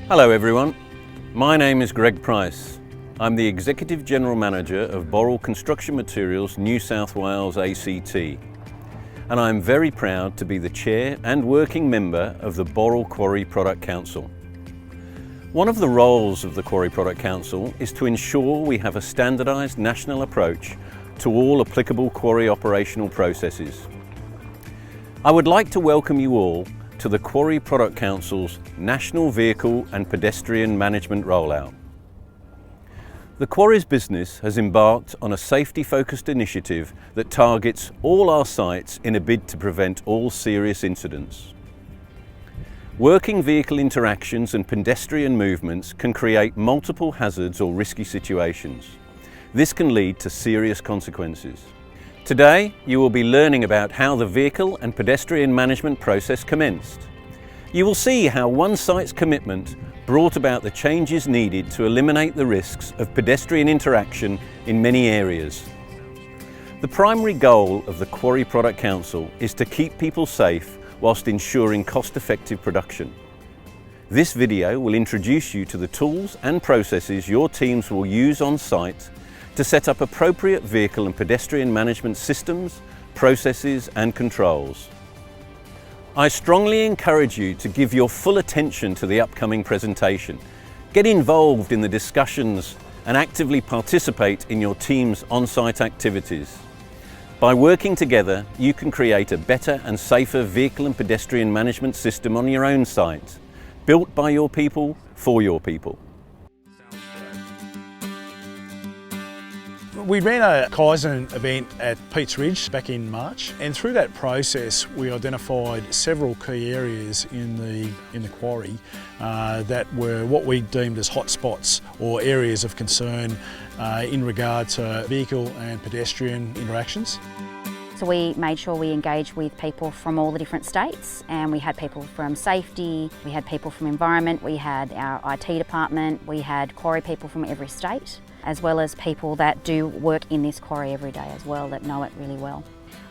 Hello everyone, my name is Greg Price. I'm the Executive General Manager of Boral Construction Materials New South Wales ACT, and I'm very proud to be the Chair and working member of the Boral Quarry Product Council. One of the roles of the Quarry Product Council is to ensure we have a standardised national approach to all applicable quarry operational processes. I would like to welcome you all to the Quarry Product Council's National Vehicle and Pedestrian Management Rollout. The Quarries business has embarked on a safety-focused initiative that targets all our sites in a bid to prevent all serious incidents. Working vehicle interactions and pedestrian movements can create multiple hazards or risky situations. This can lead to serious consequences. Today, you will be learning about how the vehicle and pedestrian management process commenced. You will see how one site's commitment brought about the changes needed to eliminate the risks of pedestrian interaction in many areas. The primary goal of the Quarry Product Council is to keep people safe whilst ensuring cost-effective production. This video will introduce you to the tools and processes your teams will use on site to set up appropriate vehicle and pedestrian management systems, processes and controls. I strongly encourage you to give your full attention to the upcoming presentation. Get involved in the discussions and actively participate in your team's on-site activities. By working together, you can create a better and safer vehicle and pedestrian management system on your own site, built by your people, for your people. We ran a Kaizen event at Pete's Ridge back in March, and through that process we identified several key areas in the quarry that were what we deemed as hotspots or areas of concern in regard to vehicle and pedestrian interactions. So we made sure we engaged with people from all the different states, and we had people from safety, we had people from environment, we had our IT department, we had quarry people from every state, as well as people that do work in this quarry every day as well, that know it really well.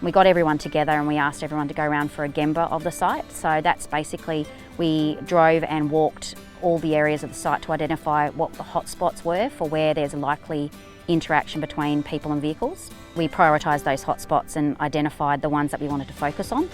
We got everyone together and we asked everyone to go around for a gemba of the site. So that's basically, we drove and walked all the areas of the site to identify what the hotspots were for where there's a likely interaction between people and vehicles. We prioritised those hotspots and identified the ones that we wanted to focus on.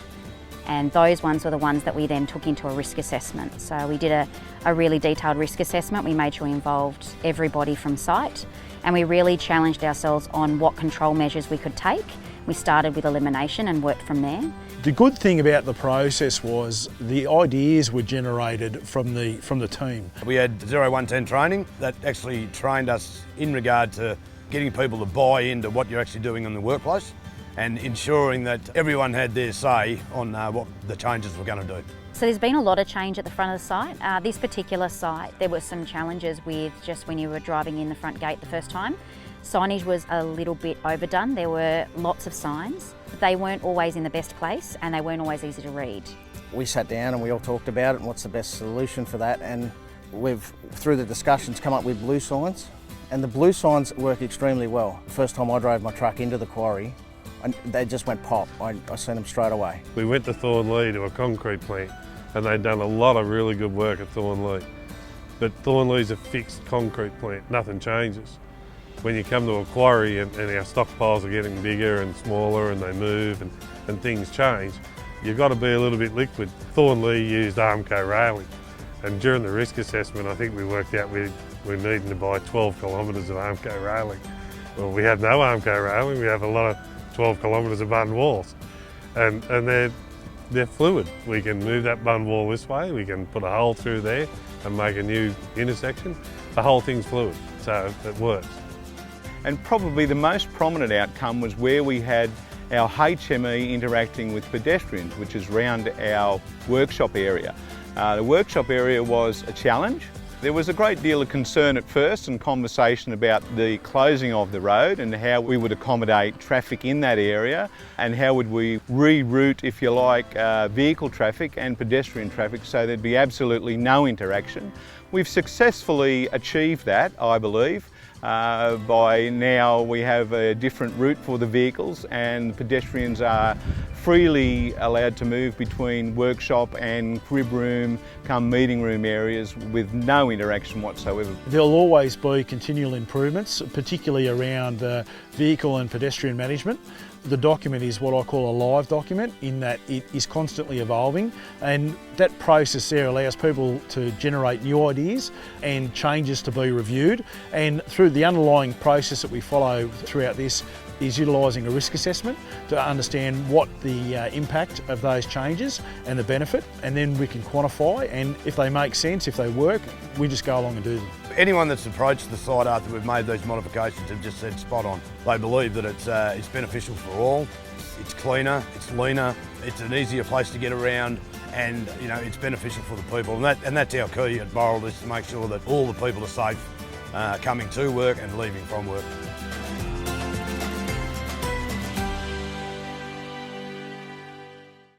And those ones were the ones that we then took into a risk assessment. So we did a really detailed risk assessment. We made sure we involved everybody from site, and we really challenged ourselves on what control measures we could take. We started with elimination and worked from there. The good thing about the process was the ideas were generated from the team. We had 0110 training that actually trained us in regard to getting people to buy into what you're actually doing in the workplace and ensuring that everyone had their say on what the changes were going to do. So there's been a lot of change at the front of the site. This particular site, there were some challenges with just when you were driving in the front gate the first time. Signage was a little bit overdone. There were lots of signs. They weren't always in the best place and they weren't always easy to read. We sat down and we all talked about it and what's the best solution for that, and we've, through the discussions, come up with blue signs, and the blue signs work extremely well. First time I drove my truck into the quarry, and they just went pop. I seen them straight away. We went to Thornlea to a concrete plant and they'd done a lot of really good work at Thornlea. But Thornlea's a fixed concrete plant, nothing changes. When you come to a quarry and our stockpiles are getting bigger and smaller and they move and things change, you've got to be a little bit liquid. Thornlea used Armco railing, and during the risk assessment I think we worked out we're needing to buy 12 kilometres of Armco railing. Well, we have no Armco railing, we have a lot of 12 kilometres of bund walls, and they're fluid. We can move that bund wall this way, we can put a hole through there and make a new intersection. The whole thing's fluid, so it works. And probably the most prominent outcome was where we had our HME interacting with pedestrians, which is around our workshop area. The workshop area was a challenge. There was a great deal of concern at first and conversation about the closing of the road and how we would accommodate traffic in that area and how would we reroute, if you like, vehicle traffic and pedestrian traffic so there'd be absolutely no interaction. We've successfully achieved that, I believe. By now we have a different route for the vehicles and the pedestrians are freely allowed to move between workshop and crib room, come meeting room areas with no interaction whatsoever. There'll always be continual improvements, particularly around vehicle and pedestrian management. The document is what I call a live document in that it is constantly evolving, and that process there allows people to generate new ideas and changes to be reviewed. And through the underlying process that we follow throughout this is utilising a risk assessment to understand what the impact of those changes and the benefit, and then we can quantify, and if they make sense, if they work, we just go along and do them. Anyone that's approached the site after we've made these modifications have just said spot on. They believe that it's beneficial for all. It's cleaner, it's leaner, it's an easier place to get around, and it's beneficial for the people. And that's our key at Boral, is to make sure that all the people are safe coming to work and leaving from work.